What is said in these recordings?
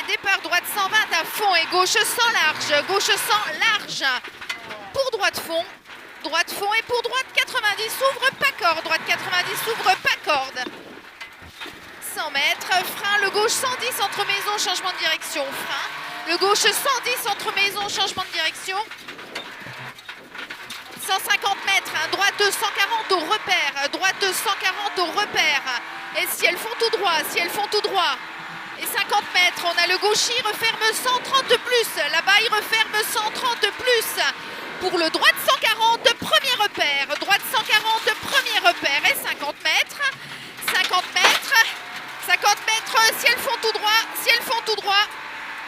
départ, droite 120 à fond et gauche sans large, gauche sans large. Pour droite fond et pour droite 90, ouvre pas corde, droite 90, ouvre pas corde. 100 mètres, frein, le gauche 110 entre maison, changement de direction, frein. Le gauche 110 entre maison, changement de direction. 150 mètres, droite 140 au repère, droite 140 au repère. Et si elles font tout droit, si elles font tout droit. Et 50 mètres, on a le gaucher, il referme 130 plus. Là-bas, il referme 130 plus. Pour le droite 140, premier repère. Droite 140, premier repère. Et 50 mètres. 50 mètres. 50 mètres, si elles font tout droit. Si elles font tout droit.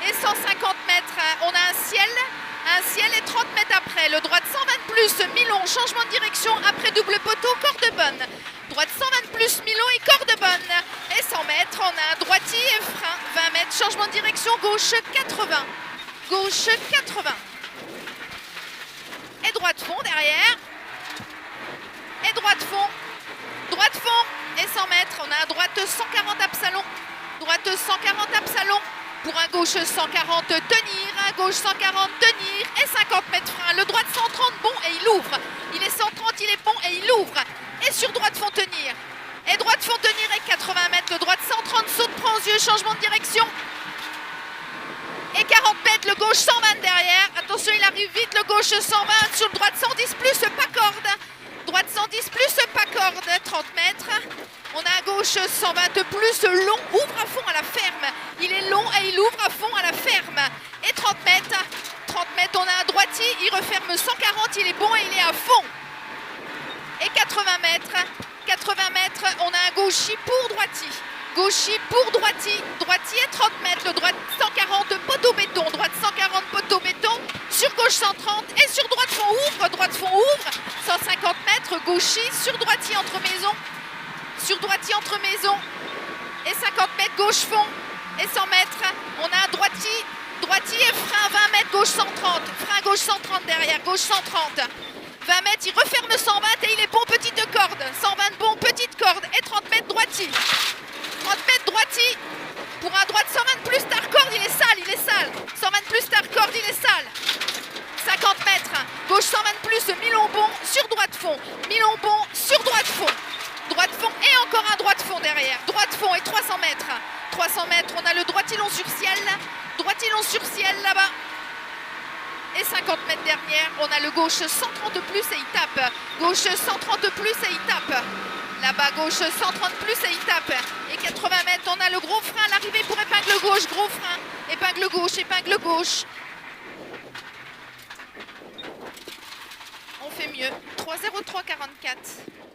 Et 150 mètres, on a un ciel et 30 mètres après. Le droite 120 plus, mi-long, changement de direction. Après double poteau, corde bonne. Droite 120 plus, mi-long et corde bonne. Et 100 mètres, on a un droitier et frein. 20 mètres, changement de direction, gauche 80. Gauche 80. Et droite fond derrière. Et droite fond. Droite fond. Et 100 mètres, on a un droite 140 absalon. Droite 140 absalon. Pour un gauche 140 tenir, un gauche 140 tenir et 50 mètres frein. Le droite 130 bon et il ouvre. Il est 130, il est bon et il ouvre. Et sur droite fond tenir. Et droite fond tenir et 80 mètres. Le droite 130 saute, prend aux yeux, changement de direction. Et 40 mètres, le gauche 120 derrière. Attention, il arrive vite, le gauche 120. Sur le droite 110 plus, pas corde. Droite 110 plus, pas corde. 30 mètres. On a à gauche 120 plus, long, ouvre à fond à la ferme. Il est long et il ouvre à fond à la ferme. Et 30 mètres. 30 mètres, on a un droitier, il referme 140, il est bon et il est à fond. Et 80 mètres. 80 mètres, on a un gaucher pour droitier. Gaucher pour droitier. Droitier 30 mètres, le droite 140 poteau béton. Droite 140 poteau béton. Sur gauche 130 et sur droite fond ouvre. Droite fond ouvre. 150 mètres, gaucher sur droitier entre maison. Sur droitier entre maison. Et 50 mètres, gauche fond. Et 100 mètres, on a un droitier. Droitier et frein 20 mètres, gauche 130. Frein gauche 130 derrière, gauche 130. 20 mètres, il referme 120 et il est bon, petite corde. 120 bon, petite corde. Et 30 mètres, droitier. 30 mètres, droitier. Pour un droite 120 plus tard corde, il est sale, il est sale. 120 plus tard corde, il est sale. 50 mètres, gauche 120 plus, mi-long bon, sur droite fond. Mi-long bon, sur droite fond. Droite fond et encore un droite fond derrière. Droite fond et 300 mètres. 300 mètres, on a le droitier long sur ciel. Droitier long sur ciel là-bas. Et 50 mètres derrière, on a le gauche 130 plus et il tape. Gauche 130 plus et il tape. Là-bas, gauche 130 plus et il tape. Et 80 mètres, on a le gros frein à l'arrivée pour épingle gauche. Gros frein. Épingle gauche, épingle gauche. On fait mieux. 3,03,44.